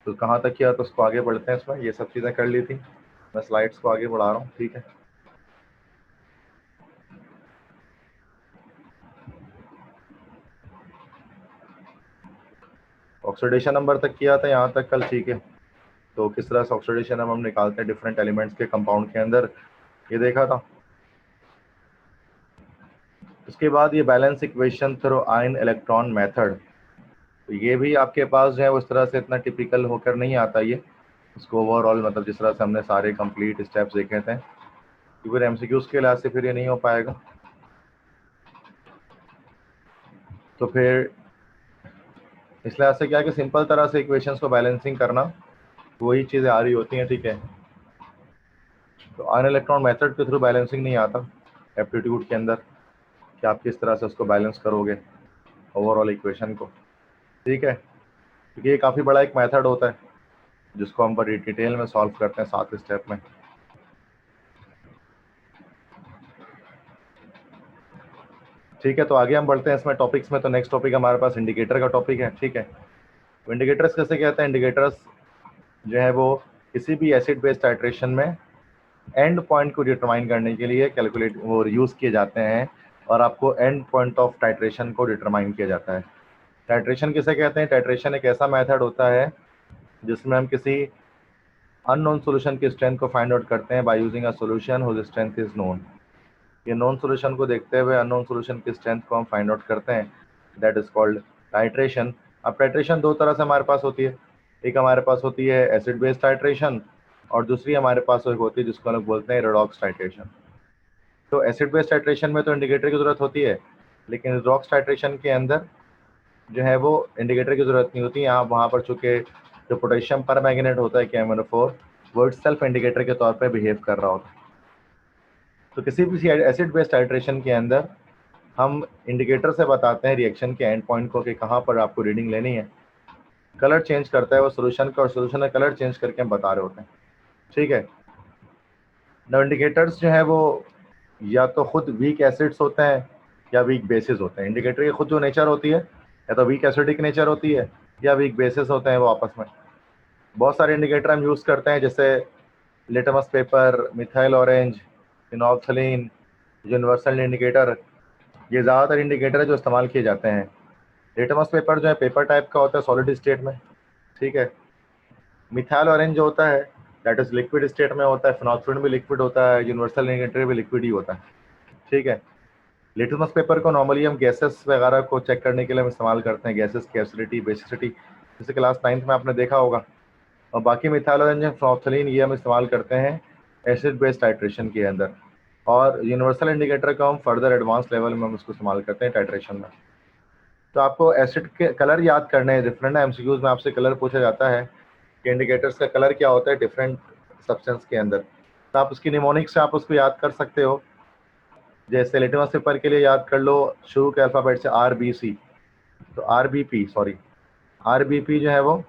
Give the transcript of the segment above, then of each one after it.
तो कहाँ तक किया तो उसको आगे बढ़ते हैं। इसमें ये सब चीज़ें कर ली थी, मैं स्लाइड्स को आगे बढ़ा रहा हूँ। ठीक है, ऑक्सीडेशन नंबर तक किया था यहाँ तक कल। ठीक है, तो किस तरह से ऑक्सीडेशन हम निकालते हैं डिफरेंट एलिमेंट्स के कंपाउंड के अंदर, ये देखा था। उसके बाद ये balance equation through ion electron method, तो ये भी आपके पास जो है वो इस तरह से इतना टिपिकल होकर नहीं आता ये। इसको ओवरऑल मतलब जिस तरह से हमने सारे कंप्लीट स्टेप्स देखे थे, फिर एमसीक्यूज के लिहाज से फिर ये नहीं हो पाएगा। तो फिर इस लिहाज से क्या कि सिंपल तरह से इक्वेशंस को बैलेंसिंग करना, वही चीज़ें आ रही होती हैं। ठीक है, तो आयन इलेक्ट्रॉन मेथड के थ्रू बैलेंसिंग नहीं आता एप्टीट्यूड के अंदर, कि आप किस तरह से उसको बैलेंस करोगे ओवरऑल इक्वेशन को। ठीक है, क्योंकि ये काफ़ी बड़ा एक मेथड होता है जिसको हम बड़ी डिटेल में सॉल्व करते हैं 7 स्टेप में। ठीक है, तो आगे हम बढ़ते हैं इसमें टॉपिक्स में। तो नेक्स्ट टॉपिक हमारे पास इंडिकेटर का टॉपिक है। ठीक है, तो इंडिकेटर्स कैसे कहते हैं? इंडिकेटर्स जो है वो किसी भी एसिड बेस्ड टाइट्रेशन में एंड पॉइंट को डिटरमाइन करने के लिए कैलकुलेट वो यूज़ किए जाते हैं, और आपको एंड पॉइंट ऑफ टाइट्रेशन को डिटरमाइन किया जाता है। टाइट्रेशन किसे कहते हैं? टाइट्रेशन एक ऐसा मेथड होता है जिसमें हम किसी अननोन सॉल्यूशन की स्ट्रेंथ को फाइंड आउट करते हैं by using a solution whose strength is known. ये नॉन सॉल्यूशन को देखते हुए अननोन सॉल्यूशन की स्ट्रेंथ को हम फाइंड आउट करते हैं, दैट इज कॉल्ड टाइट्रेशन। अब टाइट्रेशन दो तरह से हमारे पास होती है, एक हमारे पास होती है एसिड बेस्ड टाइट्रेशन, और दूसरी हमारे पास एक होती है जिसको हम लोग बोलते हैं रेडॉक्स टाइट्रेशन। तो एसिड बेस्ड टाइट्रेशन में तो इंडिकेटर की ज़रूरत होती है, लेकिन रेडॉक्स टाइट्रेशन के अंदर जो है वो इंडिकेटर की ज़रूरत नहीं होती। यहाँ वहाँ पर चूँकि जो पोटेशियम पर मैग्नेट होता है KMnO4, वो इट सेल्फ इंडिकेटर के तौर पर बिहेव कर रहा होता है। तो किसी भी एसिड बेस्ड टाइट्रेशन के अंदर हम इंडिकेटर से बताते हैं रिएक्शन के एंड पॉइंट को कि कहाँ पर आपको रीडिंग लेनी है। कलर चेंज करता है वो सोल्यूशन का, और सोल्यूशन का कलर चेंज करके हम बता रहे होते हैं। ठीक है, ना इंडिकेटर्स जो है वो या तो खुद वीक एसिड्स होते हैं या वीक बेसिस होते हैं। इंडिकेटर की खुद जो नेचर होती है या तो वीक एसिडिक नेचर होती है या वीक बेसिस होते हैं वो आपस में। बहुत सारे इंडिकेटर हम यूज़ करते हैं, जैसे litmus paper, methyl orange, phenolphthalein, universal indicator, ये ज़्यादातर इंडिकेटर है जो इस्तेमाल किए जाते हैं। लिटमस पेपर जो है पेपर टाइप का होता है सॉलिड स्टेट में। ठीक है, मिथाइल ऑरेंज जो होता है दैट इज लिक्विड स्टेट में होता है, फिनोल्फथलीन भी लिक्विड होता है, यूनिवर्सल इंडिकेटर भी लिक्विड ही होता है। ठीक है, लिटमस पेपर को नॉर्मली हम गैसेस वगैरह को चेक करने के लिए हम इस्तेमाल करते हैं, गैसेस की एसिडिटी, बेसिसिटी, जैसे क्लास 9th में आपने देखा होगा। और बाकी मिथाइल ऑरेंज, फिनोल्फथलीन, ये हम इस्तेमाल करते हैं एसिड बेस्ड टाइट्रेशन के अंदर, और यूनिवर्सल इंडिकेटर को हम फर्दर एडवांस लेवल में हम उसको इस्तेमाल करते हैं टाइट्रेशन में। तो आपको एसिड के कलर याद करने हैं डिफरेंट। एमसीक्यूज में आपसे कलर पूछा जाता है कि इंडिकेटर्स का कलर क्या होता है डिफरेंट सब्सटेंस के अंदर, तो आप उसकी निमोनिक से आप उसको याद कर सकते हो। जैसे लिटमस पेपर के लिए याद कर लो शुरू के अल्फ़ाबेट से RBC, तो RBP जो है वो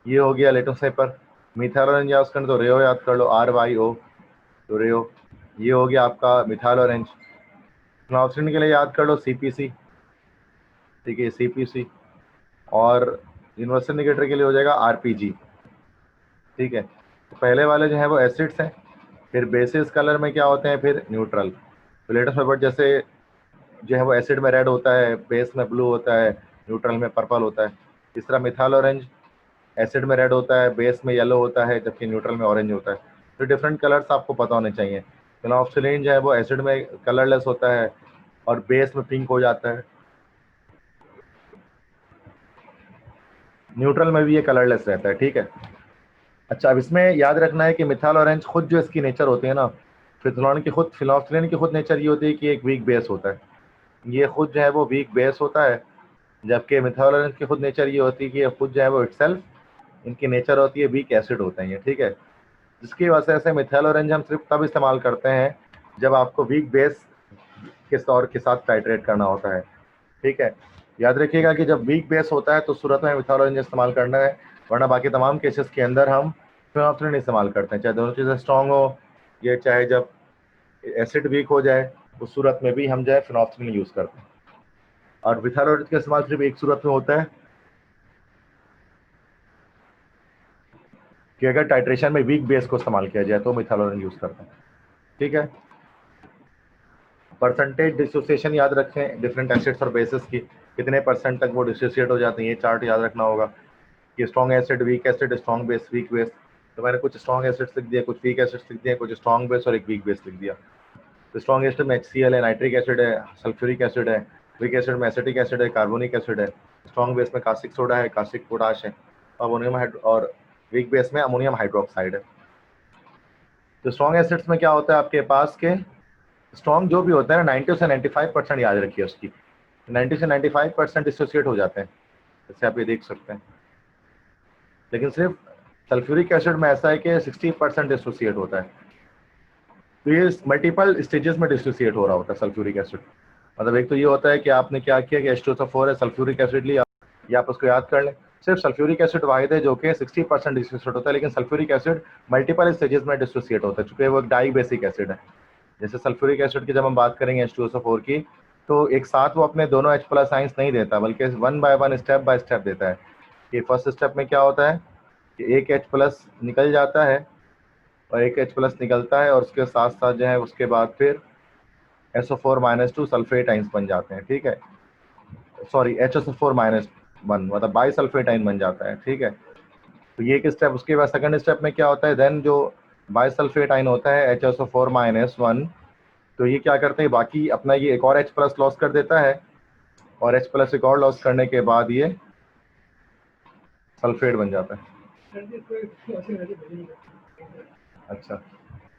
ये हो गया लिटमस पेपर। मिथाइल ऑरेंज याद करना तो रेयो याद कर लो, RYO, तो रेयो ये हो गया आपका मिथाइल ऑरेंज। फिनोल्फथलीन के लिए याद कर लो CPC, ठीक है, CPC। और यूनिवर्सल इंडिकेटर के लिए हो जाएगा RPG। ठीक है, तो पहले वाले जो है वो एसिड्स हैं, फिर बेसिस कलर में क्या होते हैं, फिर न्यूट्रल। तो लिटमस पेपर जैसे जो है वो एसिड में रेड होता है, बेस में ब्लू होता है, न्यूट्रल में पर्पल होता है। इस तरह मिथाइल ऑरेंज एसिड में रेड होता है, बेस में येलो होता है, जबकि न्यूट्रल में ऑरेंज होता है। तो डिफरेंट कलर्स आपको पता होने चाहिए। फिनोल्फथलीन जो है वो एसिड में कलरलेस होता है और बेस में पिंक हो जाता है, न्यूट्रल में भी ये कलरलेस रहता है। ठीक है, अच्छा, अब इसमें याद रखना है कि मिथाइल ऑरेंज खुद जो इसकी नेचर होती है ना, फिनोल्फथलीन की खुद नेचर ये होती है कि एक वीक बेस होता है, ये खुद जो है वो वीक बेस होता है, जबकि मिथाइल ऑरेंज की खुद नेचर ये होती है कि ये खुद जो है वो इटसेल्फ इनकी नेचर होती है वीक एसिड होते हैं ये। ठीक है, जिसकी वजह से मिथाइल ऑरेंज हम सिर्फ तब इस्तेमाल करते हैं जब आपको वीक बेस के तौर के साथ टाइट्रेट करना होता है। ठीक है, याद रखिएगा कि जब वीक बेस होता है तो सूरत में मिथाइल ऑरेंज इस्तेमाल करना है, वरना बाकी तमाम केसेस के अंदर हम फिनोल्फथलीन इस्तेमाल करते हैं, चाहे दोनों चीज़ें स्ट्रॉन्ग हो या चाहे जब एसिड वीक हो जाए, उस सूरत में भी हम जो है फिनोल्फथलीन यूज़ करते हैं। और मिथाइल ऑरेंज का इस्तेमाल सिर्फ एक सूरत में होता है कि अगर टाइट्रेशन में वीक बेस को इस्तेमाल किया जाए तो मिथालोरेन यूज़ करते हैं। ठीक है, परसेंटेज डिसोसिएशन याद रखें डिफरेंट एसिड्स और बेसिस की, कितने परसेंट तक वो डिसोसिएट हो जाते हैं, ये चार्ट याद रखना होगा कि strong acid, weak acid, strong base, weak base. तो मैंने कुछ स्ट्रॉन्ग एसिड्स लिख दिया, कुछ वीक एसिड्स लिख दिया, कुछ स्ट्रॉन्ग बेस और एक वीक बेस लिख दिया। तो स्ट्रॉन्ग एसिड में HCl है, नाइट्रिक एसिड है, सल्फ्यूरिक एसिड है, वीक एसिड में एसिटिक एसिड है, कार्बोनिक एसिड है, स्ट्रॉन्ग बेस में कास्टिक सोडा है, कास्टिक पोटाश है, और वीक बेस में अमोनियम हाइड्रोक्साइड है। तो स्ट्रॉन्ग एसिड्स में क्या होता है आपके पास के स्ट्रॉन्ग जो भी होता है ना 90 से 95% याद रखिए उसकी, 90 से 95% डिसोसिएट हो जाते हैं, जैसे आप ये देख सकते हैं। लेकिन सिर्फ सल्फ्यूरिक एसिड में ऐसा है कि 60% डिसोसिएट होता है। तो ये मल्टीपल स्टेजेस में डिसोसिएट हो रहा होता है सल्फ्यूरिक एसिड। मतलब एक तो ये होता है कि आपने क्या किया कि H2SO4 है, सल्फ्यूरिक एसिड लिया, या आप उसको याद कर लें। सिर्फ सल्फ्यूरिक एसिड वाहिद है जो कि 60% डिसोसिएट होता है, लेकिन सल्फ्यूरिक एसिड मल्टीपल स्टेजेस में डिसोसिएट होता है, चूंकि वो एक डाई बेसिक एसिड है। जैसे सल्फ्यूरिक एसिड की जब हम बात करेंगे H2SO4 की, तो एक साथ वो अपने दोनों H+ आइंस नहीं देता, बल्कि 1 बाय 1 स्टेप बाय स्टेप देता है। कि फर्स्ट स्टेप में क्या होता है कि एक H+ निकल जाता है और एक H+ निकलता है, और उसके साथ साथ जो है उसके बाद फिर SO4-2 सल्फेट आइंस बन जाते हैं। ठीक है, सॉरी HSO4-1 मतलब बाई सल्फेट आइन बन जाता है। ठीक है, तो ये एक स्टेप। उसके बाद सेकंड स्टेप में क्या होता है, देन जो बाई सल्फेट आइन होता है HSO4-1, तो ये क्या करते हैं, बाकी अपना ये एक और H+ लॉस कर देता है, और H+ एक और लॉस करने के बाद ये सल्फेट बन जाता है। अच्छा,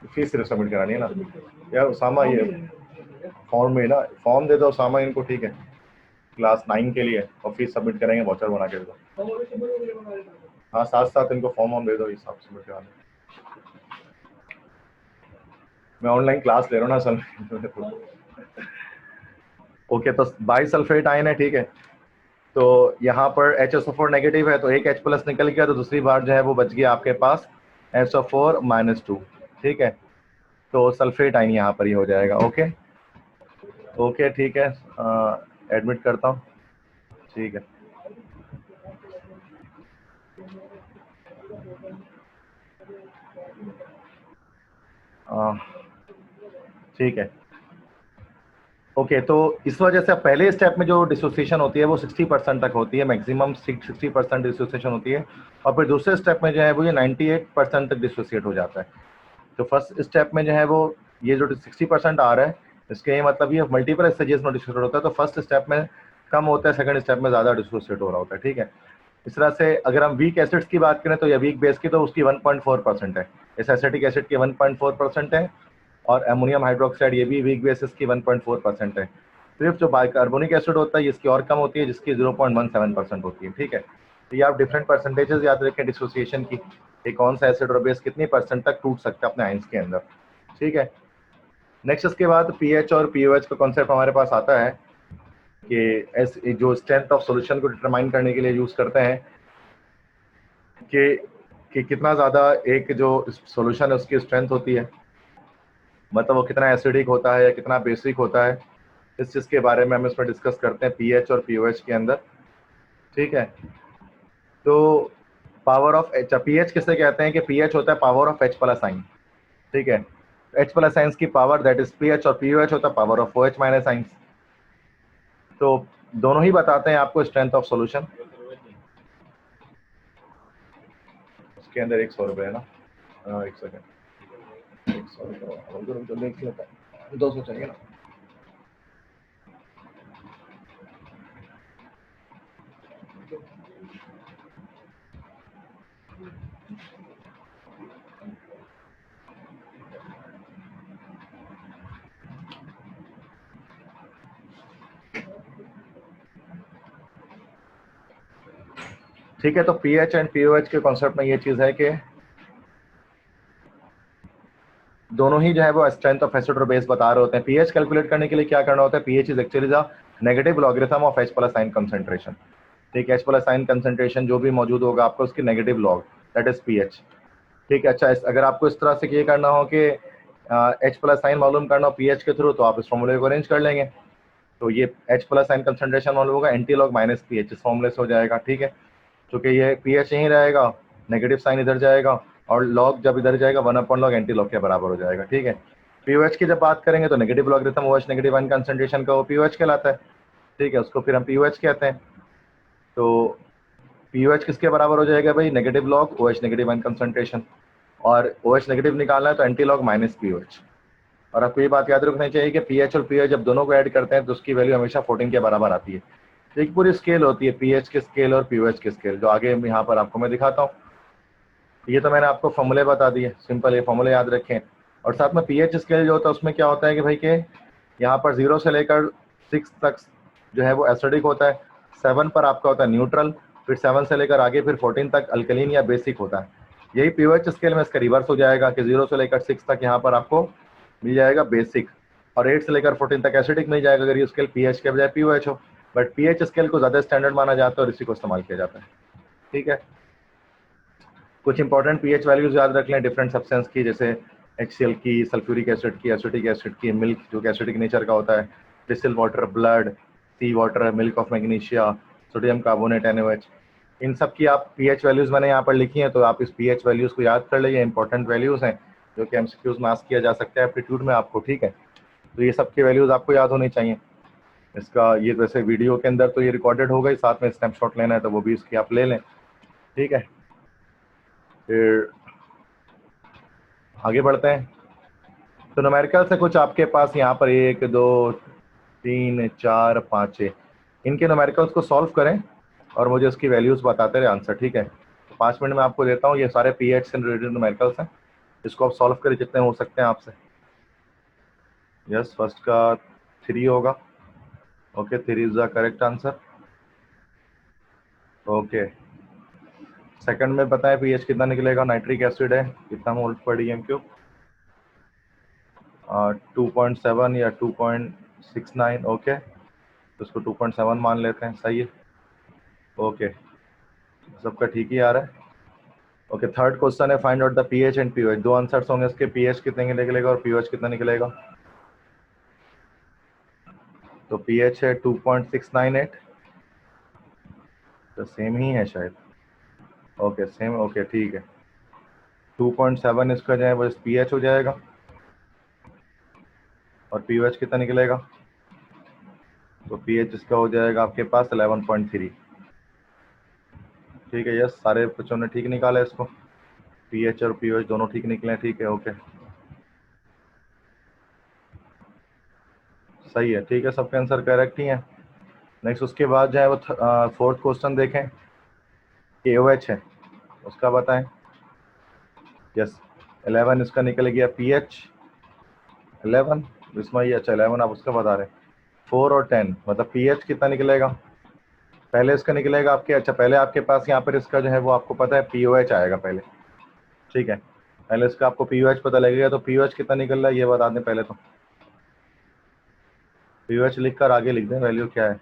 फीस सिर्फ सबमिट करानी है ना यार उसामा, ये फॉर्म में ना फॉर्म दे दो उसामा इनको। ठीक है, क्लास 9 के लिए, और फीस सबमिट करेंगे, वाउचर बना के दे दो। हाँ, साथ साथ इनको फॉर्म दे दो, हिसाब सबमिट करा दो। मैं ऑनलाइन क्लास ले रहा हूँ ना असल। ओके, तो बाई सल्फेट आयन है। ठीक है, तो यहाँ पर HSO4 नेगेटिव है, तो एक H+ निकल गया, तो दूसरी बार जो है वो बच गया आपके पास SO4-2। ठीक है, तो सल्फेट आयन यहाँ पर ही हो जाएगा। ओके ओके, ठीक है, एडमिट करता हूँ। ठीक है, ठीक है। ओके, तो इस वजह से पहले स्टेप में जो डिसोसिएशन होती है वो 60% तक होती है, मैक्सिमम 60% डिसोसिएशन होती है, और फिर दूसरे स्टेप में जो है वो ये 98% तक डिसोसिएट हो जाता है। तो फर्स्ट स्टेप में जो है वो ये जो 60% आ रहा है, इसके ये मतलब ये मल्टीपल स्टेजेस में डिसोसिएट होता है, तो फर्स्ट स्टेप में कम होता है, सेकंड स्टेप में ज़्यादा डिसोसिएट हो रहा होता है। ठीक है, इस तरह से अगर हम वीक एसिड्स की बात करें तो या वीक बेस की, तो उसकी 1.4% है, इस एसिटिक एसिड की 1.4% है, और अमोनियम हाइड्रोक्साइड ये भी वीक बेसिस की 1.4% है। सिर्फ जो बाइकार्बोनिक एसिड होता है इसकी और कम होती है, जिसकी 0.17% होती है। ठीक है, तो ये आप डिफरेंट परसेंटेजेस याद रखें डिसोसिएशन की, कि कौन सा एसिड और बेस कितनी परसेंट तक टूट सकता है अपने आइंस के अंदर। ठीक है, नेक्स्ट इसके बाद पीएच और पीओएच का कॉन्सेप्ट हमारे पास आता है कि जो स्ट्रेंथ ऑफ सॉल्यूशन को डिटरमाइन करने के लिए यूज करते हैं कि कितना ज़्यादा एक जो सॉल्यूशन है उसकी स्ट्रेंथ होती है, मतलब वो कितना एसिडिक होता है या कितना बेसिक होता है, इस चीज़ के बारे में हम इसमें डिस्कस करते हैं पीएच और पीओएच के अंदर। ठीक है, तो पावर ऑफ एच, पीएच किसे कहते हैं कि पीएच होता है पावर ऑफ H+ आइन। ठीक है, H+ आइंस की पावर दैट इज पीएच, और पीओएच होता है पावर ऑफ OH- आइंस। तो दोनों ही बताते हैं आपको स्ट्रेंथ ऑफ सॉल्यूशन। उसके अंदर 100 रुपये है ना, एक सेकेंड, 100 देख लेता है, 200 चाहिए ना। ठीक है, तो पीएच एंड पीओएच के कॉन्सेप्ट में ये चीज़ है कि दोनों ही जो है वो स्ट्रेंथ ऑफ एसिड और बेस बता रहे होते हैं। पीएच कैलकुलेट करने के लिए क्या करना होता है, pH is actually the negative logarithm of H+ आइन कंसंट्रेशन। ठीक है, H+ आइन कंसंट्रेशन जो भी मौजूद होगा आपको उसकी negative log, that is pH. ठीक है, अच्छा, अगर आपको इस तरह से ये करना हो कि H+ आइन मालूम करना हो पीएच के थ्रू, तो आप इस फॉर्मूले को अरेंज कर लेंगे। तो ये H+ आइन कंसंट्रेशन मालूम होगा NT log - pH, इस फॉर्मूले से हो जाएगा। ठीक है, क्योंकि ये पीएच यहीं रहेगा नेगेटिव साइन इधर जाएगा और लॉग जब इधर जाएगा 1/log एंटी लॉग के बराबर हो जाएगा। ठीक है, पीओएच की जब बात करेंगे तो negative logarithm O H negative ion concentration का वो पीओएच कहलाता है। ठीक है, उसको फिर हम पीओएच कहते हैं। तो पीओएच किसके बराबर हो जाएगा भाई, negative log O H negative ion concentration, और ओएच नेगेटिव निकालना है तो एंटी लॉग माइनस पीओएच। और आपको ये बात याद रखनी चाहिए कि पीएच और पीओएच जब दोनों को ऐड करते हैं तो उसकी वैल्यू हमेशा 14 के बराबर आती है। तो एक पूरी स्केल होती है, पीएच की स्केल और पीओएच की स्केल, जो आगे यहाँ पर आपको मैं दिखाता हूँ। ये तो मैंने आपको फॉर्मूले बता दिए, सिंपल ये फॉर्मूले याद रखें। और साथ में पीएच स्केल जो होता है उसमें क्या होता है कि भाई के यहाँ पर 0 से लेकर 6 तक जो है वो एसिडिक होता है, 7 पर आपका होता है न्यूट्रल, फिर 7 से लेकर आगे फिर 14 तक अल्कलीन या बेसिक होता है। यही पीओएच स्केल में इसका रिवर्स हो जाएगा कि 0 से लेकर 6 तक यहाँ पर आपको मिल जाएगा बेसिक, और 8 से लेकर 14 तक एसिडिक मिल जाएगा अगर ये स्केल पीएच के बजाय पीओएच हो। बट पीएच स्केल को ज़्यादा स्टैंडर्ड माना जाता है और इसी को इस्तेमाल किया जाता है। ठीक है, कुछ इंपॉर्टेंट पीएच वैल्यूज याद रख लें डिफरेंट सब्सटेंस की, जैसे HCl की, सल्फ्यूरिक एसिड की, एसिटिक एसिड की, मिल्क जो कि एसिडिक नेचर का होता है, distil water, blood, sea water, milk of magnesia, sodium carbonate, NaOH, इन सब की आप पीएच वैल्यूज मैंने यहाँ पर लिखी हैं, तो आप इस पीएच वैल्यूज को याद कर लीजिए। इंपॉर्टेंट वैल्यूज हैं जो कि एमसीक्यूज में आस्क किया जा सकता है एप्टीट्यूड में आपको। ठीक है, तो ये सब की वैल्यूज आपको याद होनी चाहिए। इसका ये वैसे वीडियो के अंदर तो ये रिकॉर्डेड हो गई, साथ में स्नैपशॉट लेना है तो वो भी इसकी आप ले लें। ठीक है, फिर आगे बढ़ते हैं। तो न्यूमेरिकल से कुछ आपके पास यहाँ पर 1 2 3 4 5 6 इनके न्यूमेरिकल्स को सॉल्व करें और मुझे उसकी वैल्यूज बताते रहे आंसर। ठीक है, तो 5 मिनट में आपको देता हूँ, ये सारे पीएच से रिलेटेड न्यूमेरिकल्स हैं, इसको आप सॉल्व करें जितने हो सकते हैं आपसे। यस, फर्स्ट का 3 होगा। Okay, 3 is the correct answer. Okay, second में बताएं पीएच कितना निकलेगा, नाइट्रिक एसिड है, कितना मोल पर डीएम क्यूब, 2.7 या 2.69। ओके, तो इसको 2.7 मान लेते हैं, सही है। ओके, सबका ठीक ही आ रहा है। ओके, थर्ड क्वेश्चन है find out the pH and pOH. दो आंसर्स होंगे इसके, पीएच कितने निकलेगा और पीओएच कितना निकलेगा। तो पीएच है 2.698, तो सेम ही है शायद। ओके, सेम, ओके ठीक है। 2.7 इसका जो है वो पीएच हो जाएगा, और पीओएच कितना निकलेगा, तो पीएच इसका हो जाएगा आपके पास 11.3। ठीक है, यस, सारे बच्चों ने ठीक निकाला इसको, पीएच और पीओएच दोनों ठीक निकले। ठीक है, ओके, सही है। ठीक है, सबके आंसर करेक्ट ही है। नेक्स्ट उसके बाद जो है वो फोर्थ क्वेश्चन देखें, KOH है उसका बताएं। यस, 11 इसका निकल गया पीएच 11, इसमें ये अच्छा 11 आप उसका बता रहे हैं। 4 और 10 मतलब पीएच कितना निकलेगा, पहले इसका निकलेगा आपके, अच्छा पहले आपके पास यहाँ पर इसका जो है वो आपको पता है पीओएच आएगा पहले। ठीक है, पहले इसका आपको पीओएच पता लगेगा, तो पीओएच कितना निकल रहा है ये बता दें पहले। तो पीओएच लिख कर आगे लिख दें वैल्यू क्या है,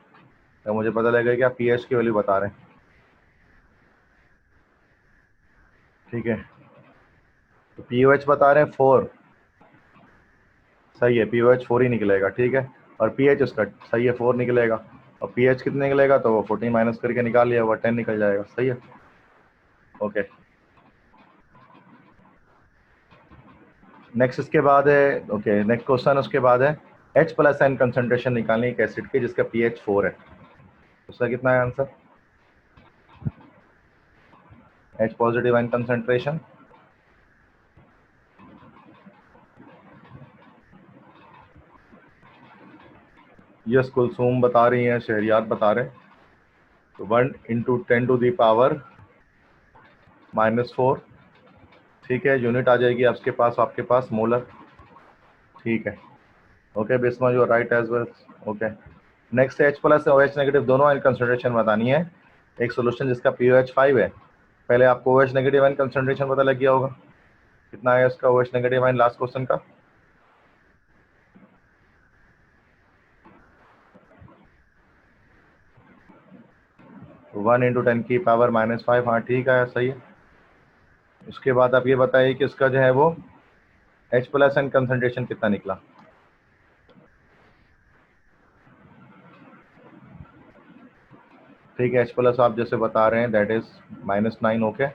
तो मुझे पता लगेगा कि आप पीएच की वैल्यू बता रहे हैं। ठीक है, तो पीओएच बता रहे हैं 4, सही है, पीओएच 4 ही निकलेगा। ठीक है, और पीएच उसका सही है 4 निकलेगा, और पीएच कितने निकलेगा, तो वो 14 माइनस करके निकाल लिया, वो 10 निकल जाएगा। सही है, ओके। नेक्स्ट इसके बाद है, ओके नेक्स्ट क्वेश्चन उसके बाद है H+N कंसंट्रेशन निकालनी एक एसिड की जिसका पीएच 4 है, उसका कितना है answer, H positive ion concentration. Yes, Kulsoom बता रही हैं, शहरियार बता रहे हैं, तो 1 × 10⁻⁻⁴। ठीक है, यूनिट आ जाएगी आपके पास मोलर। ठीक है, okay Bisma you right as well. Okay, next H+ और OH नेगेटिव दोनों आयन कंसंट्रेशन बतानी है एक सोल्यूशन जिसका pOH 5 है। पहले आपको OH नेगेटिव आयन कंसंट्रेशन पता लग गया होगा, कितना है उसका OH negative ion last question का, तो 1 × 10⁻⁻⁵। हाँ ठीक है, सही है। उसके बाद आप ये बताइए कि इसका जो है वो H+N कंसंट्रेशन कितना निकला। ठीक है, H+ आप जैसे बता रहे हैं that is -9। Okay,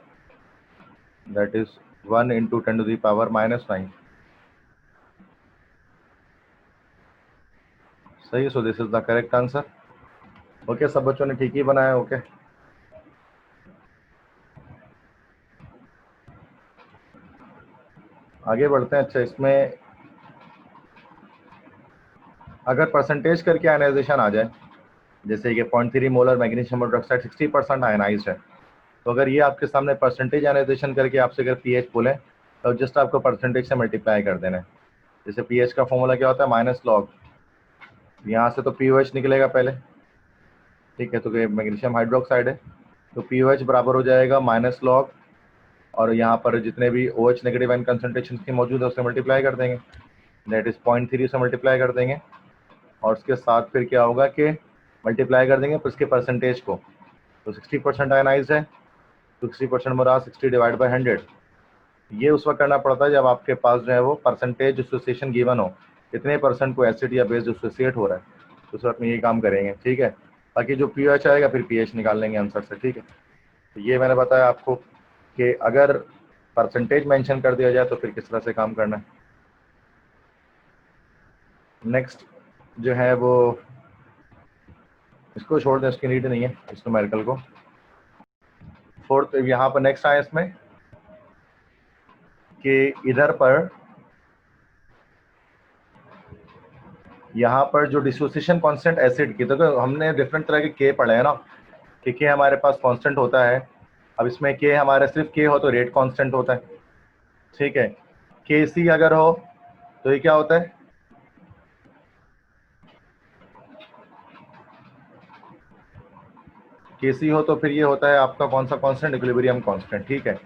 that is 1 × 10⁻⁻⁹। सही, so this is the correct answer. Okay, सब बच्चों ने ठीक ही बनाया। ओके, आगे बढ़ते हैं। अच्छा, इसमें अगर परसेंटेज करके आयनाइजेशन आ जाए, जैसे कि 0.3 मोलर मैग्नीशियम हाइड्रोक्साइड 60% आयनाइज्ड है, तो अगर ये आपके सामने परसेंटेज आयनाइजेशन करके आपसे अगर पीएच बोले, तो जस्ट आपको परसेंटेज से मल्टीप्लाई कर देना है। जैसे पीएच का फॉर्मूला क्या होता है, माइनस लॉग, यहाँ से तो पीओएच निकलेगा पहले, ठीक है, तो ये मैग्नीशियम हाइड्रोक्साइड है, तो पीओएच बराबर हो जाएगा माइनस लॉग, और यहाँ पर जितने भी OH नेगेटिव आयन कंसंट्रेशन की मौजूद है उससे मल्टीप्लाई कर देंगे, दैट इज 0.3 से मल्टीप्लाई कर देंगे, और उसके साथ फिर क्या होगा कि मल्टीप्लाई कर देंगे उसके परसेंटेज को। तो 60% आयनाइज है, तो 60% मुरा 60 डिवाइड बाई 100। ये उस वक्त करना पड़ता है जब आपके पास जो है वो परसेंटेज डिसोसिएशन गिवन हो, कितने परसेंट को एसिड या बेस डिसोसिएट हो रहा है, तो उस वक्त में ये काम करेंगे, ठीक है। बाकी जो पीएच आएगा फिर पीएच निकाल लेंगे आंसर से, ठीक है। तो ये मैंने बताया आपको कि अगर परसेंटेज मेंशन कर दिया जाए तो फिर किस तरह से काम करना है। नेक्स्ट जो है वो इसको छोड़ दें, इसकी नीड नहीं है, इस न्यूमेरिकल को। फोर्थ यहाँ पर नेक्स्ट आए इसमें कि इधर पर यहाँ पर जो डिसोसिएशन कांस्टेंट एसिड की, तो हमने डिफरेंट तरह के के पढ़े हैं ना, कि के हमारे पास कांस्टेंट होता है। अब इसमें के हमारा सिर्फ के हो तो रेट कांस्टेंट होता है, ठीक है। के सी अगर हो तो ये क्या होता है, के सी हो तो फिर ये होता है आपका कौन सा कांस्टेंट, इक्विलिब्रियम कांस्टेंट, ठीक है।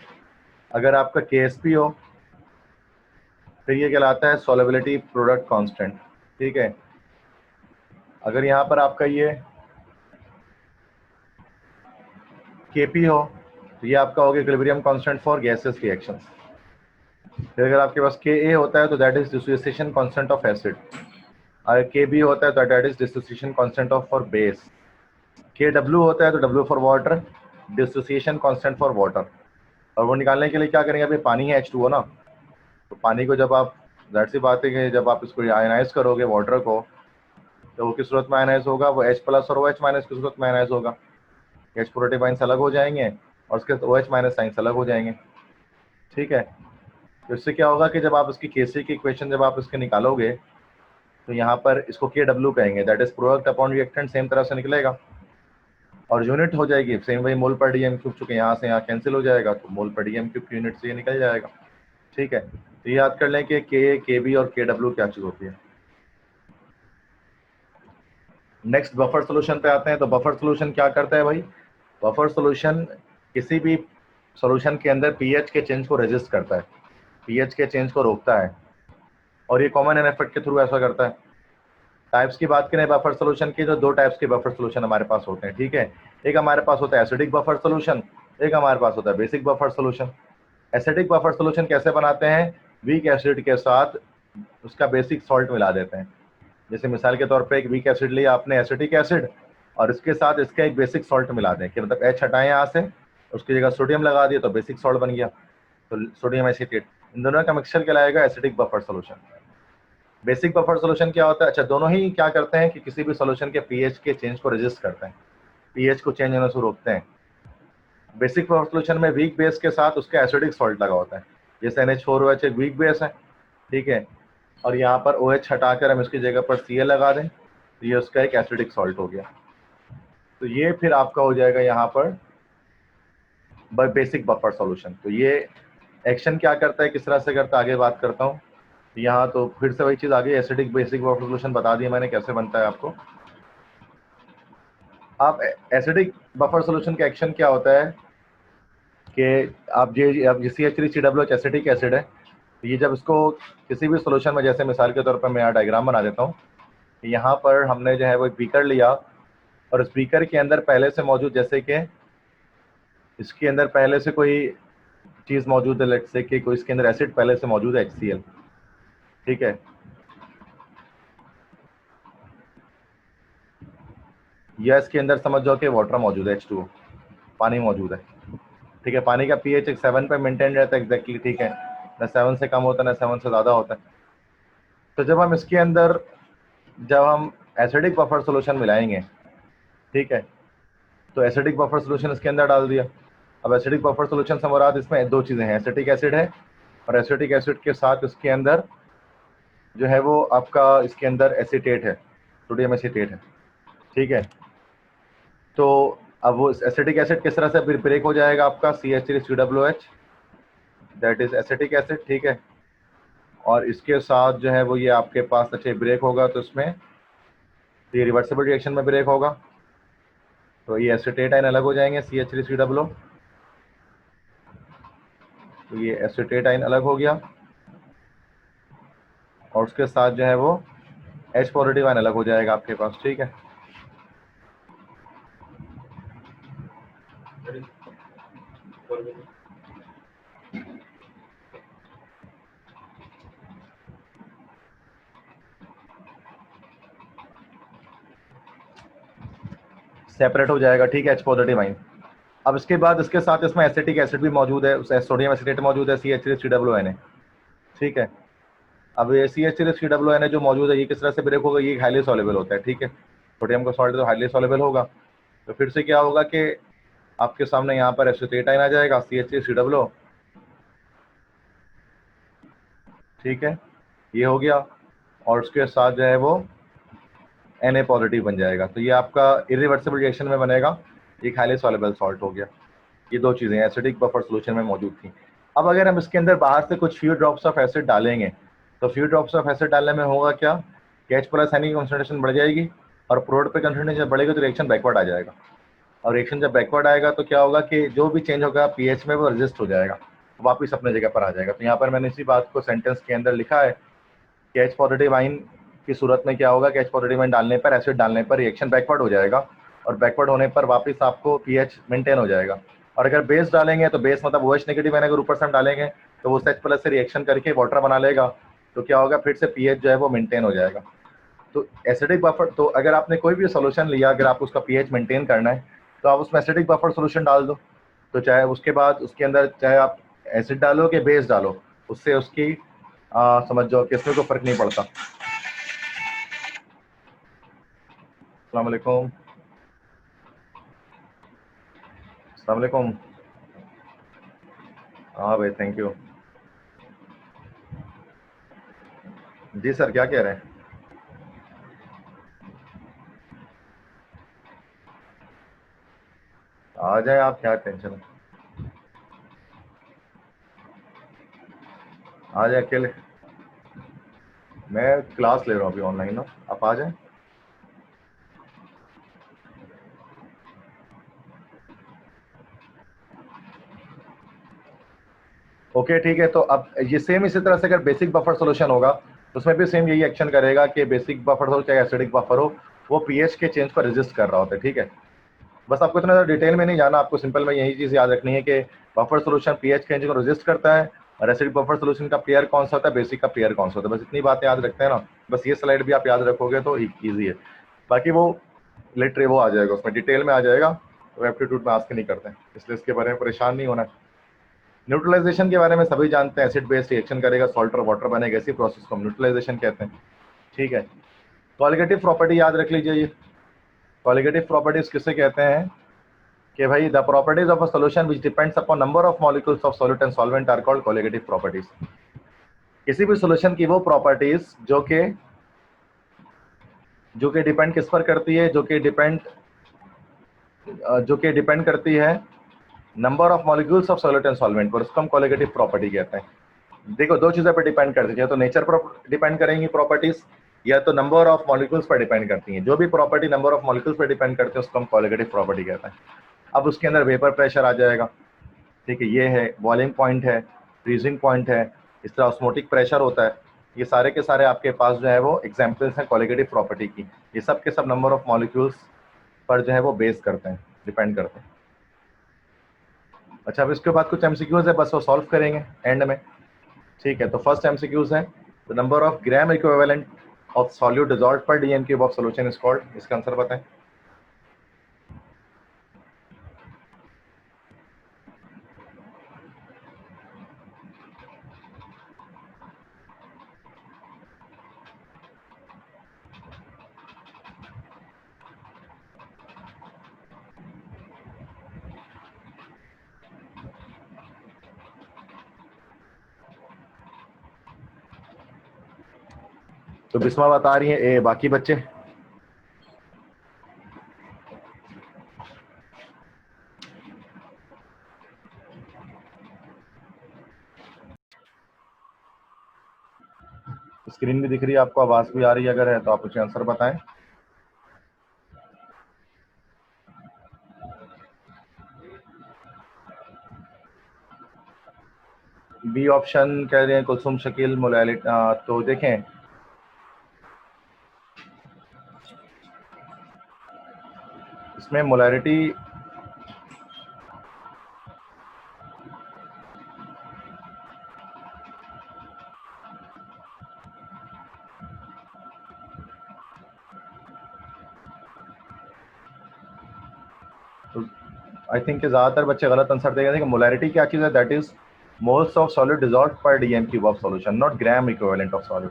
अगर आपका के एस पी हो फिर ये कहलाता है सॉल्युबिलिटी प्रोडक्ट कांस्टेंट, ठीक है। अगर यहाँ पर आपका ये Kp हो तो ये आपका हो गया equilibrium constant for gases reactions. फिर अगर आपके पास Ka होता है तो that is dissociation constant of acid, अगर Kb होता है तो that is dissociation constant of for base, Kw होता है तो W for water, dissociation constant for water. और वो निकालने के लिए क्या करेंगे, अभी पानी है H2O ना, तो पानी को जब आप, जाहिर सी बात है कि जब आप इसको आयनाइज करोगे वाटर को, तो वो किस सूरत में आयनाइज होगा, वो H+ और OH- की सूरत में आयनाइज होगा। H पॉजिटिव आयंस अलग हो जाएंगे और उसके OH- साइंस अलग हो जाएंगे, ठीक है। तो इससे क्या होगा कि जब आप इसकी केसी की इक्वेशन जब आप इसके निकालोगे तो यहाँ पर इसको KW कहेंगे, that is product upon reactant, same तरह से निकलेगा और यूनिट हो जाएगी सेम वही मोल पर डीएम क्यूब, चूंकि यहाँ से यहाँ कैंसिल हो जाएगा तो मोल पर डीएम क्यूब की यूनिट से ये निकल जाएगा, ठीक है। तो ये याद कर लें कि Kb और Kw क्या चीज़ होती है। नेक्स्ट बफर सोल्यूशन पे आते हैं। तो बफर सोल्यूशन क्या करता है भाई, बफर सोल्यूशन किसी भी सोल्यूशन के अंदर पीएच के चेंज को रेजिस्ट करता है, पीएच के चेंज को रोकता है, और ये कॉमन एन इफेक्ट के थ्रू ऐसा करता है। टाइप्स की बात करें बफर सोल्यूशन की, तो दो टाइप्स के बफर सोल्यूशन हमारे पास होते हैं, ठीक है। एक हमारे पास होता है एसिडिक बफर सोल्यूशन, एक हमारे पास होता है basic buffer solution. Acidic buffer solution कैसे बनाते हैं, वीक एसिड के साथ उसका बेसिक सॉल्ट मिला देते हैं। जैसे मिसाल के तौर पे एक वीक एसिड लिया आपने, एसिटिक एसिड, और इसके साथ इसका एक बेसिक सॉल्ट मिला दें, कि मतलब H हटाएं यहाँ से, उसकी जगह सोडियम लगा दिया तो बेसिक सॉल्ट बन गया, तो सोडियम एसिटेट। इन दोनों का मिक्सचर कहलाएगा acidic buffer solution. Basic buffer solution क्या होता है, अच्छा दोनों ही क्या करते हैं कि किसी भी सोल्यूशन के पीएच के चेंज को रेजिस्ट करते हैं, पीएच को चेंज होने से रोकते हैं। बेसिक बफर सोल्यूशन में वीक बेस के साथ उसका एसिडिक सॉल्ट लगा होता है, जैसे NH4OH एक वीक बेस है, ठीक है, और यहाँ पर OH हटाकर हम इसकी जगह पर Cl लगा दें तो ये उसका एक एसिडिक सॉल्ट हो गया। तो ये फिर आपका हो जाएगा यहाँ पर बेसिक बफर सॉल्यूशन। तो ये एक्शन क्या करता है, किस तरह से करता है, आगे बात करता हूँ। यहाँ तो फिर से वही चीज़ आ गई, एसिडिक बेसिक बफर सॉल्यूशन बता दिया मैंने कैसे बनता है आपको। आप एसिडिक बफर सॉल्यूशन का एक्शन क्या होता है कि आप ये अब CH3COOH एसिटिक एसिड है, तो ये जब इसको किसी भी सॉल्यूशन में, जैसे मिसाल के तौर पर मैं यहाँ डायग्राम बना देता हूँ, यहाँ पर हमने जो है वो एक बीकर लिया, और इस बीकर के अंदर पहले से मौजूद, जैसे कि इसके अंदर पहले से कोई चीज़ मौजूद है, लेट्स से कि कोई इसके अंदर एसिड पहले से मौजूद है HCl, ठीक है, या इसके अंदर समझ जाओ कि वाटर मौजूद है H2O, पानी मौजूद है, ठीक है, पानी का पीएच एक 7 पे मेंटेन रहता है एग्जैक्टली, ठीक है, ना 7 से कम होता है ना 7 से ज़्यादा होता है। तो जब हम इसके अंदर जब हम एसिडिक बफर सोल्यूशन मिलाएंगे, ठीक है, तो एसिडिक बफर सोल्यूशन इसके अंदर डाल दिया। अब एसिडिक बफर सोल्यूशन से मुराद इसमें दो चीज़ें हैं, एसिटिक एसिड है और एसिटिक एसिड के साथ इसके अंदर जो है वो आपका इसके अंदर एसीटेट है, सोडियम एसीटेट है, ठीक है। तो अब वो एसिटिक एसिड किस तरह से ब्रेक हो जाएगा आपका CH3COOH, that is acetic acid, ठीक है। और इसके साथ जो है वो ये आपके पास अच्छे ब्रेक होगा, तो इसमें ये रिवर्सिबल रिएक्शन में ब्रेक होगा, तो ये एसिटेट आयन अलग हो जाएंगे CH3COO, तो ये एसिटेट आयन अलग हो गया और उसके साथ जो है वो H पॉजिटिव आयन अलग हो जाएगा आपके पास, ठीक है। सेपरेट हो जाएगा, ठीक है, H पॉजिटिव आयन। अब इसके बाद इसके साथ इसमें एसिटिक एसिड भी मौजूद है, सोडियम एसिटेट मौजूद है CH3COONA, ठीक है। अब ये CH3COONA जो मौजूद है ये किस तरह से ब्रेक होगा, ये हाईली सॉल्युबल होता है, ठीक है। सोडियम का सॉल्ट तो हाईली सॉल्युबल होगा, तो फिर से क्या होगा कि आपके सामने यहाँ पर एसिटेट आयन आ जाएगा CH3COO, ठीक है, ये हो गया और उसके साथ जो है वो Na पॉजिटिव बन जाएगा, तो ये आपका इरिवर्सिबल रिएक्शन में बनेगा, एक हाईली सॉल्युबल सॉल्ट हो गया। ये दो चीज़ें एसिडिक बफर सोल्यूशन में मौजूद थी। अब अगर हम इसके अंदर बाहर से कुछ फ्यू ड्रॉप्स ऑफ एसिड डालेंगे, तो फ्यू ड्रॉप्स ऑफ एसिड डालने में होगा क्या कि H प्लस आयन की कंसंट्रेशन बढ़ जाएगी और प्रोडक्ट पे कंसंट्रेशन जब बढ़ेगी तो रिएक्शन बैकवर्ड आ जाएगा, और रिएक्शन जब बैकवर्ड आएगा तो क्या होगा कि जो भी चेंज होगा पीएच में वो रेजिस्ट हो जाएगा, वापस अपने जगह पर आ जाएगा। तो यहाँ पर मैंने इसी बात को सेंटेंस के अंदर लिखा है कि H पॉजिटिव आयन की सूरत में क्या होगा कि H पॉजिटिव आयन डालने पर, एसिड डालने पर रिएक्शन बैकवर्ड हो जाएगा और बैकवर्ड होने पर वापस आपको पीएच मेंटेन हो जाएगा। और अगर बेस डालेंगे तो बेस मतलब OH नेगेटिव आयन अगर ऊपर से हम डालेंगे तो वो H प्लस से रिएक्शन करके वाटर बना लेगा, तो क्या होगा फिर से पीएच जो है वो मेंटेन हो जाएगा। तो एसिडिक बफर, तो अगर आपने कोई भी सोल्यूशन लिया, अगर आप उसका पीएच मेंटेन करना है तो आप उसमें एसिडिक बफर सोल्यूशन डाल दो, तो चाहे उसके बाद उसके अंदर चाहे आप एसिड डालो कि बेस डालो, उससे उसकी समझ जाओ कि इसमें कोई फर्क नहीं पड़ता। अस्सलाम वालेकुम, अस्सलाम वालेकुम। हाँ भाई, थैंक यू। जी सर, क्या कह रहे हैं? आ जाए आप, क्या टेंशन है, आ जाए अकेले। मैं क्लास ले रहा हूँ अभी ऑनलाइन ना, आप आ जाए। ओके ठीक है, तो अब ये सेम इसी तरह से अगर बेसिक बफर सोल्यूशन होगा तो उसमें भी सेम यही एक्शन करेगा कि बेसिक बफर हो चाहे एसिडिक बफर हो, वो पीएच के चेंज पर रेजिस्ट कर रहा होता है, ठीक है। बस आपको इतना डिटेल में नहीं जाना, आपको सिंपल में यही चीज़ याद रखनी है कि बफर सोल्यूशन पीएच चेंज को रेजिस्ट करता है और एसिडिक बफर सोल्यूशन का पेयर कौन सा होता है, बेसिक का पेयर कौन सा होता है। बस इतनी बातें याद रखते हैं ना, बस ये स्लाइड भी आप याद रखोगे तो ईजी है। बाकी वो लिटरे वो आ जाएगा, उसमें डिटेल में आ जाएगा, तो एप्टीट्यूड में आस्क नहीं करते हैं, इसलिए इसके बारे में परेशान नहीं होना है। न्यूट्रलाइजेशन के बारे में सभी जानते हैं, एसिड बेस रिएक्शन करेगा, सॉल्ट और वाटर बनेगा, इसी प्रोसेस को हम न्यूट्रलाइजेशन कहते हैं, ठीक है। क्वालिटेटिव प्रॉपर्टी याद रख लीजिए, ये क्वालिटेटिव प्रॉपर्टीज किसे कहते हैं कि भाई the properties of a solution which depends upon number of molecules of solute and solvent are called qualitative properties. किसी भी सॉल्यूशन की वो प्रॉपर्टीज जो कि डिपेंड किस पर करती है, जो कि डिपेंड करती है number of molecules of solute and solvent पर, उसको हम क्वालिटेटिव प्रॉपर्टी कहते हैं। देखो दो चीज़ों पर डिपेंड करती है, या तो नेचर पर डिपेंड करेंगी प्रॉपर्टीज, या तो नंबर ऑफ मॉलिक्यूल्स पर डिपेंड करती हैं। जो भी प्रॉपर्टी नंबर ऑफ मॉलिक्यूल्स पर डिपेंड करती है उसको हम क्वालिटेटिव प्रॉपर्टी कहते हैं। अब उसके अंदर वेपर प्रेशर आ जाएगा, ठीक है, ये है बॉइलिंग पॉइंट है, फ्रीजिंग पॉइंट है, इस तरह ऑस्मोटिक प्रेशर होता है। ये सारे के सारे आपके पास जो है वो एग्जाम्पल्स हैं क्वालिटेटिव प्रॉपर्टी की। ये सब के सब नंबर ऑफ मॉलिक्यूल्स पर जो है वो बेस करते हैं, डिपेंड करते हैं। अच्छा, अब इसके बाद कुछ एमसीक्यूज है, बस वो सॉल्व करेंगे एंड में, ठीक है। तो फर्स्ट एमसीक्यूज है, the number of gram equivalent of solute dissolved per DM cube of solution is called, इसका आंसर बताएं। तो बिस्मा बता रही है ए, बाकी बच्चे स्क्रीन भी दिख रही है आपको, आवाज भी आ रही है, अगर है तो आप कुछ आंसर बताएं। बी ऑप्शन कह रहे हैं कुलसुम शकील मोलैलिटी। तो देखें इसमें मोलैलिटी आई थिंक ज्यादातर बच्चे गलत आंसर देंगे। मोलैरिटी क्या चीज है? That is moles of solid dissolve per DM cube of solution, not gram equivalent of solid.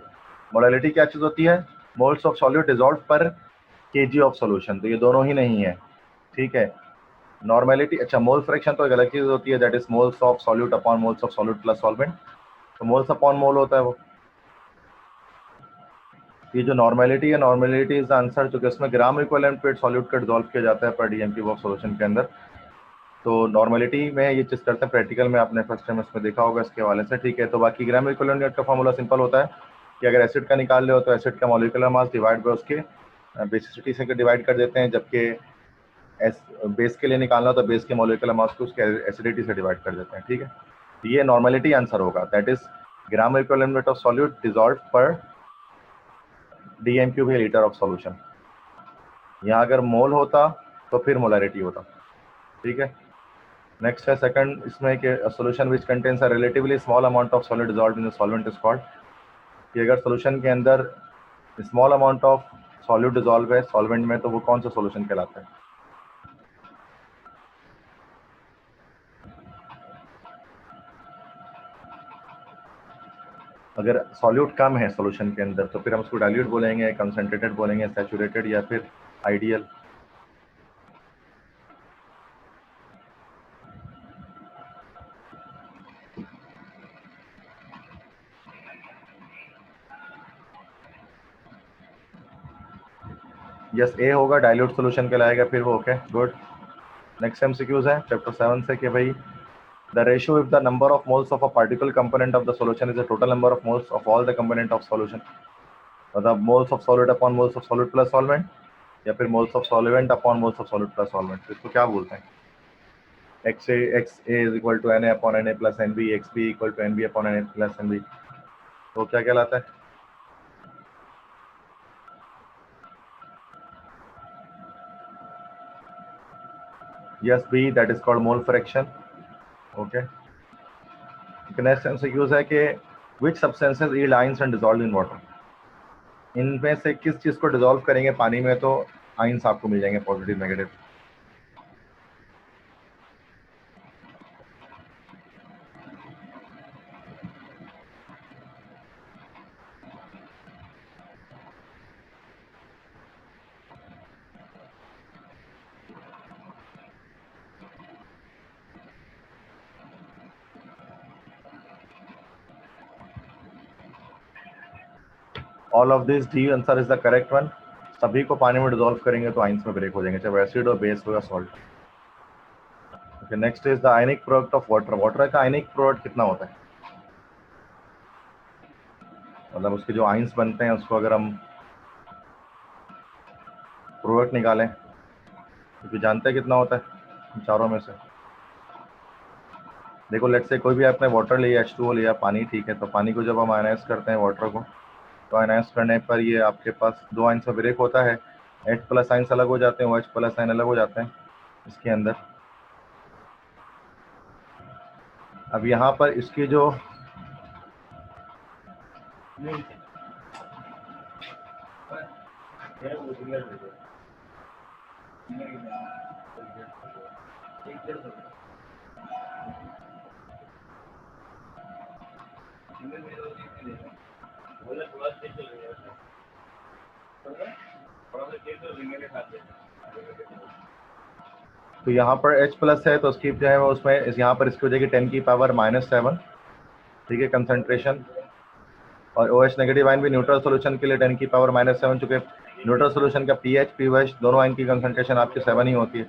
Molarity क्या चीज होती है? Moles of solid dissolve per KG of solution. तो ये दोनों ही नहीं है, ठीक है। नॉर्मेलिटी, अच्छा मोल फ्रैक्शन तो एक अलग चीज होती है, that is moles of solute upon moles of solute plus solvent. तो मोल्स अपॉन मोल होता है वो। ये जो नॉर्मेलिटी है, नॉर्मेलिटी इज आंसर, क्योंकि उसमें ग्राम इक्विवेलेंट पे सॉल्यूट का डिसॉल्व किया जाता है पर डीएम क्यूब ऑफ सॉल्यूशन के अंदर। तो नॉर्मेलिटी में ये चीज़ करते हैं, प्रैक्टिकल में आपने फर्स्ट टाइम इसमें देखा होगा इसके हवाले से, ठीक है। तो बाकी ग्राम इक्विवेलेंट यूनिट का फॉर्मूला सिंपल होता है कि अगर एसिड का निकाल ले हो तो एसिड का मॉलिक्यूलर मास डिवाइड बाय उसके बेसिसिटी से डिवाइड कर देते हैं, जबकि बेस के लिए निकालना हो तो बेस के मॉलिक्यूलर मास को उसके एसिडिटी से डिवाइड कर देते हैं, ठीक है। ये नॉर्मेलिटी आंसर होगा, that is gram equivalent of solute dissolve per DM cube है लीटर ऑफ सॉल्यूशन। यहाँ अगर मोल होता तो फिर मोलैरिटी होता, ठीक है। नेक्स्ट है सेकंड, इसमें कि solution which contains a relatively small amount of solid dissolved in the solvent is called. कि अगर सॉल्यूशन के अंदर small amount of solute dissolve है सॉल्वेंट में, तो वो कौन सा सॉल्यूशन कहलाता है? अगर सॉल्यूट कम है सॉल्यूशन के अंदर तो फिर हम उसको डाइल्यूट बोलेंगे, कंसंट्रेटेड बोलेंगे, सैचुरेटेड, या फिर आइडियल। यस, ए होगा, डाइल्यूट सॉल्यूशन कहलाएगा फिर वो। Okay good. नेक्स्ट एमसीक्यूज है चैप्टर 7 से कि भाई the ratio if the number of moles of a particle component of the solution is the total number of moles of all the component of solution, मतलब moles of solid upon moles of solid plus solvent या फिर moles of solvent upon moles of solid plus solvent। तो इसको क्या बोलते हैं? XA is equal to Na upon Na plus Nb, XB equal to Nb upon Na plus Nb। तो क्या कहलाता है? Yes, B, that is called mole fraction। Okay, next MCQs है कि which substances yield ions and dissolved in water। इनमें से किस चीज को डिसॉल्व करेंगे पानी में तो आइंस आपको मिल जाएंगे, positive negative. All of this D answer is the correct one. सभी को पानी में डिसॉल्व करेंगे तो आइंस में ब्रेक हो जाएंगे, चाहे एसिड हो, बेस हो या salt. Okay, next is the ionic product of water. Water का आयनिक प्रोडक्ट कितना होता है? मतलब उसके जो आइंस बनते हैं उसको अगर हम प्रोडक्ट निकालें तो जानते हैं कितना होता है चारों में से? देखो लेट्स से कोई भी आपने वाटर लिया, H2O लिया, पानी, ठीक है। तो पानी को जब हम आयनाइज करते हैं वाटर को, तो आयनाइज करने पर ये आपके पास दो आइंस में ब्रेक होता है, H प्लस आइंस अलग हो जाते हैं, OH प्लस आइन अलग हो जाते हैं इसके अंदर। अब यहाँ पर इसकी जो तो यहाँ पर H प्लस है तो उसकी जो है वो उसमें यहाँ पर इसकी हो जाएगी 10 की पावर -7, ठीक है, कंसंट्रेशन। और OH नेगेटिव आयन भी न्यूट्रल सोल्यूशन के लिए 10⁻⁷ चुके न्यूट्रल सोल्यूशन का पीएच पीओएच दोनों आयन की कंसंट्रेशन आपकी 7 ही होती है।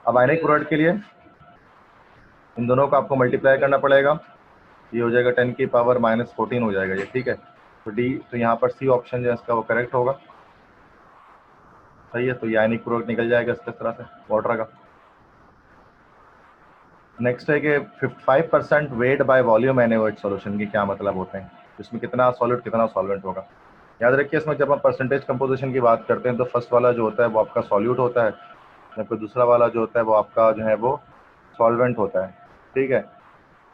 अब आयनिक प्रोडक्ट के लिए इन दोनों को आपको मल्टीप्लाई करना पड़ेगा, ये हो जाएगा 10⁻⁻14 हो जाएगा ये, ठीक है। तो डी, तो यहाँ पर सी ऑप्शन जो है इसका वो करेक्ट होगा, सही है। तो ये आयनिक प्रोडक्ट निकल जाएगा इस तरह से वाटर का। नेक्स्ट है कि 55% weight by volume NaOH solution के क्या मतलब होते हैं, इसमें कितना सॉलिड कितना सॉल्वेंट होगा। याद रखिए इसमें जब हम परसेंटेज कंपोजिशन की बात करते हैं तो फर्स्ट वाला जो होता है वो आपका सॉल्यूट होता है, जबकि दूसरा वाला जो होता है वो आपका जो है वो सॉल्वेंट होता है, ठीक है।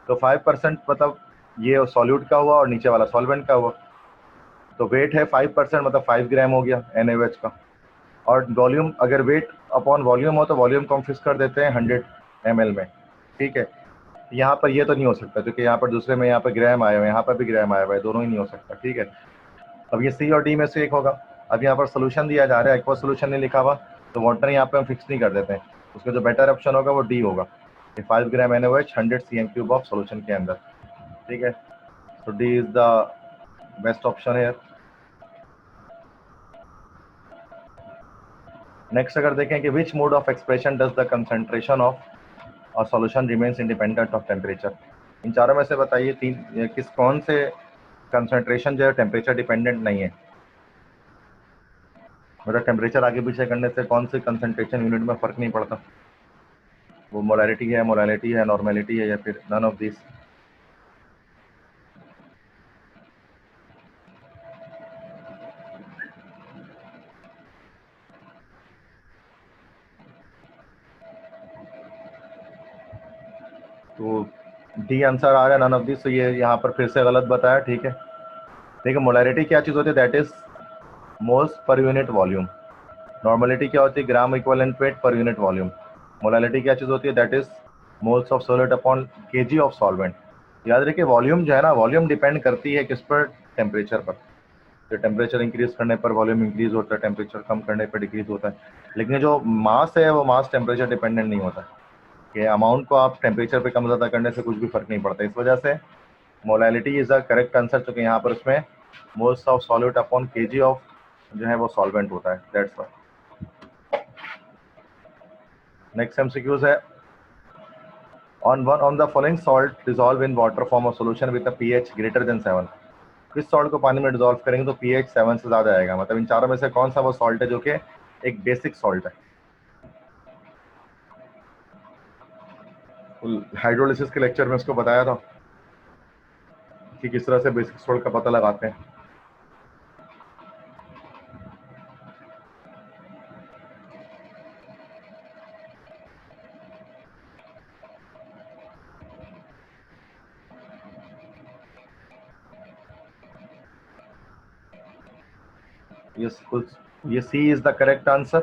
तो 5% मतलब ये सॉल्यूट का हुआ और नीचे वाला सॉल्वेंट का हुआ। तो वेट है 5% मतलब 5 ग्राम हो गया NaOH का। और वॉल्यूम, अगर वेट अपॉन वॉल्यूम हो तो वॉल्यूम को हम फिक्स कर देते हैं 100 ml में, ठीक है। यहाँ पर ये तो नहीं हो सकता क्योंकि यहाँ पर दूसरे में यहाँ पर ग्राम आया हुआ है, यहाँ पर भी ग्राम आया हुआ है, दोनों ही नहीं हो सकता, ठीक है। अब ये सी और डी में से एक होगा। अब यहाँ पर सोल्यूशन दिया जा रहा है, एक्वा सोल्यूशन नहीं लिखा हुआ, तो वाटर यहाँ पे हम फिक्स नहीं कर देते हैं, उसका जो बेटर ऑप्शन होगा वो डी होगा। 5 ग्राम NaOH 100 cm³ ऑफ सोल्यूशन के अंदर, ठीक है। तो D is the best option है। नेक्स्ट अगर देखें कि which mode of expression does the concentration of और solution remains independent of temperature, इन चारों में से बताइए तीन किस कौन से कंसंट्रेशन जो है टेम्परेचर डिपेंडेंट नहीं है। मतलब टेम्परेचर आगे पीछे करने से कौन से कंसंट्रेशन यूनिट में फर्क नहीं पड़ता, वो मोलैरिटी है, नॉर्मेलिटी है, या फिर नन ऑफ दिस। तो डी आंसर आ रहा है, नन ऑफ दिस। तो ये यहाँ पर फिर से गलत बताया, ठीक है। देखिए मोलैरिटी क्या चीज़ होती है, that is moles per unit volume. Normality क्या होती है, gram equivalent weight per unit volume. Molality क्या चीज़ होती है, that is moles of solid upon KG of solvent. याद रखिए वॉल्यूम जो है ना, वॉल्यूम डिपेंड करती है किस पर, टेम्परेचर पर। तो टेम्परेचर इंक्रीज करने पर वॉल्यूम इंक्रीज होता है, टेम्परेचर कम करने पर डिक्रीज होता है। लेकिन जो मास है वो मास टेम्परेचर डिपेंडेंट नहीं होता, कि अमाउंट को आप टेम्परेचर पे कम ज़्यादा करने से कुछ भी फर्क नहीं पड़ता। इस वजह से molality is the correct answer, चूँकि यहाँ पर उसमें moles of solute upon KG of जो है वो सॉल्वेंट होता है, दैट्स व्हाई। नेक्स्ट एमसीक्यूज है, on the following salt dissolve in water form of solution with a pH greater than 7। किस सॉल्ट को पानी में डिजोल्व करेंगे तो pH 7 से ज़्यादा आएगा। मतलब इन चारों में से कौन सा वो सॉल्ट है जो कि एक बेसिक सॉल्ट है। हाइड्रोलिसिस के लेक्चर में इसको बताया था कि किस तरह से बेसिक सॉल्ट का पता लगाते हैं। ये सी इज द करेक्ट आंसर,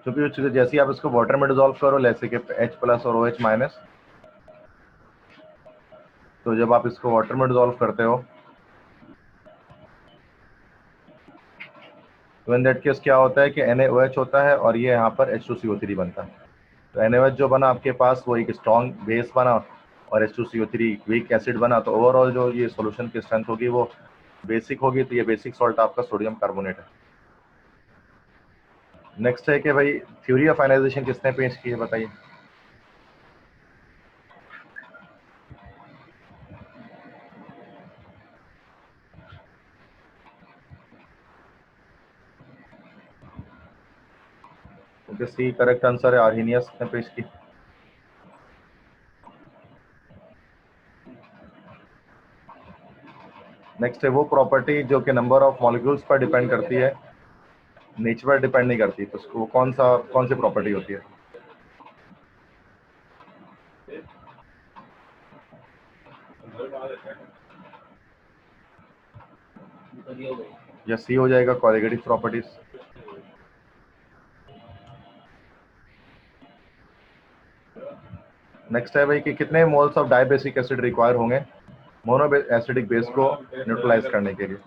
क्योंकि जैसे ही आप इसको वाटर में डिजोल्व करो, जैसे कि H+ और OH-, तो जब आप इसको वाटर में डिजोल्व करते हो तो इन दैट केस क्या होता है कि NaOH होता है और ये यहाँ पर H2CO3 बनता है। तो NaOH जो बना आपके पास वो एक स्ट्रॉन्ग बेस बना और H2CO3 वीक एसिड बना, तो ओवरऑल जो ये सॉल्यूशन की स्ट्रेंथ होगी वो बेसिक होगी। तो ये बेसिक सॉल्ट आपका सोडियम कार्बोनेट है। नेक्स्ट है कि भाई थ्योरी ऑफ आयनाइजेशन किसने पेश की है, बताइए। क्योंकि सी करेक्ट आंसर है, आर्हीनियस ने पेश की। नेक्स्ट है वो प्रॉपर्टी जो कि नंबर ऑफ मॉलिक्यूल्स पर डिपेंड करती है, नेचर पर डिपेंड नहीं करती, तो उसको कौन सी प्रॉपर्टी होती है। या सी हो जाएगा, कोलिगेटिव प्रॉपर्टीज। नेक्स्ट है भाई कि कितने moles of dibasic acid require होंगे मोनो एसिडिक बेस को न्यूट्रलाइज करने के लिए।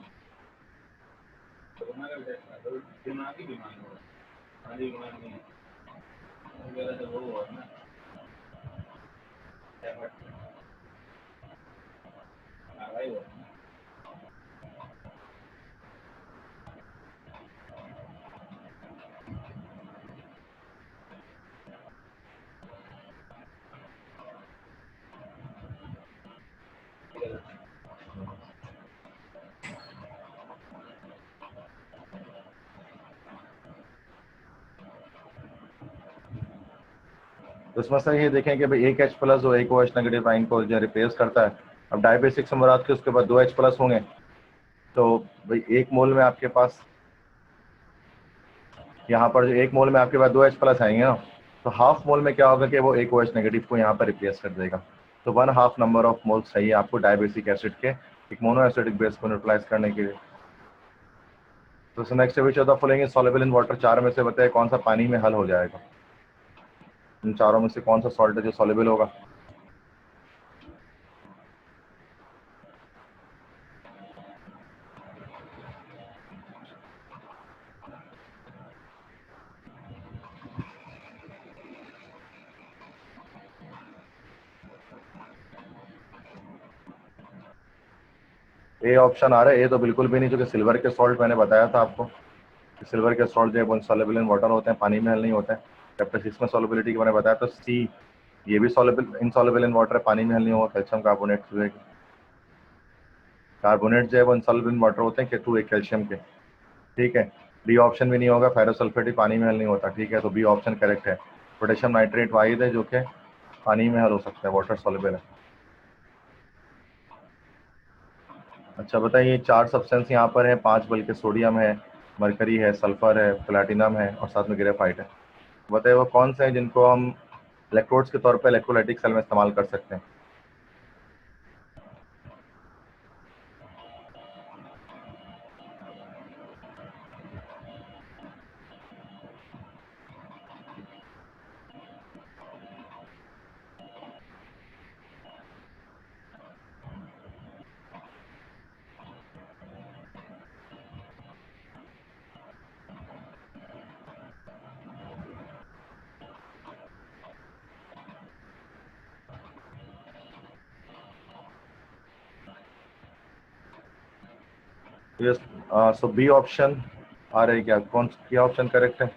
तो इसमें से ये देखें कि भाई एक H प्लस और एक OH नेगेटिव आयन को जो रिप्लेस करता है। अब डाइबेसिक से मुराद के उसके बाद 2 H प्लस होंगे, तो भाई एक मोल में आपके पास यहाँ पर जो एक मोल में आपके पास 2 H प्लस आएंगे ना, तो हाफ मोल में क्या होगा कि वो एक OH नेगेटिव को यहाँ पर रिप्लेस कर देगा। तो 1/2 नंबर ऑफ मोल चाहिए आपको डायबेसिक एसिड के एक मोनो एसिडिक बेस को न्यूट्रलाइज करने के लिए। तो next which of the following is soluble in water, चार में से बताए कौन सा पानी में हल हो जाएगा। इन चारों में से कौन सा सॉल्ट है जो सॉल्युबल होगा। ए ऑप्शन आ रहा है, ए तो बिल्कुल भी नहीं, जो कि सिल्वर के सॉल्ट मैंने बताया था आपको कि सिल्वर के सॉल्ट जो है वो सॉल्युबल इन वाटर होते हैं, पानी में हल नहीं होते हैं। चैप्टर 6 में सॉल्युबिलिटी के मैंने बताया, तो सी ये भी सॉल्युबल इनसॉल्युबल इन वाटर है, पानी में हल नहीं होगा। कैल्शियम कार्बोनेट जो है, कार्बोनेट जो है वो इनसॉल्युबल इन वाटर होते हैं के थ्रू एक कैल्शियम के। ठीक है, डी ऑप्शन भी नहीं होगा, फेरोसल्फेट भी पानी में हल नहीं होता। ठीक है, तो बी ऑप्शन करेक्ट है। पोटेशियम नाइट्रेट वाहिद है जो कि पानी में हल हो सकता है, वाटर सॉल्युबल है। अच्छा बताइए, चार सब्सटेंस यहाँ पर है, 5 बल्कि सोडियम है, मरकरी है, सल्फर है, प्लेटिनम है और साथ में ग्रेफाइट है। बताइए वो कौन से हैं जिनको हम इलेक्ट्रोड्स के तौर पर इलेक्ट्रोलाइटिक सेल में इस्तेमाल कर सकते हैं। यस, सो बी ऑप्शन आ रहा है क्या, कौन क्या ऑप्शन करेक्ट है।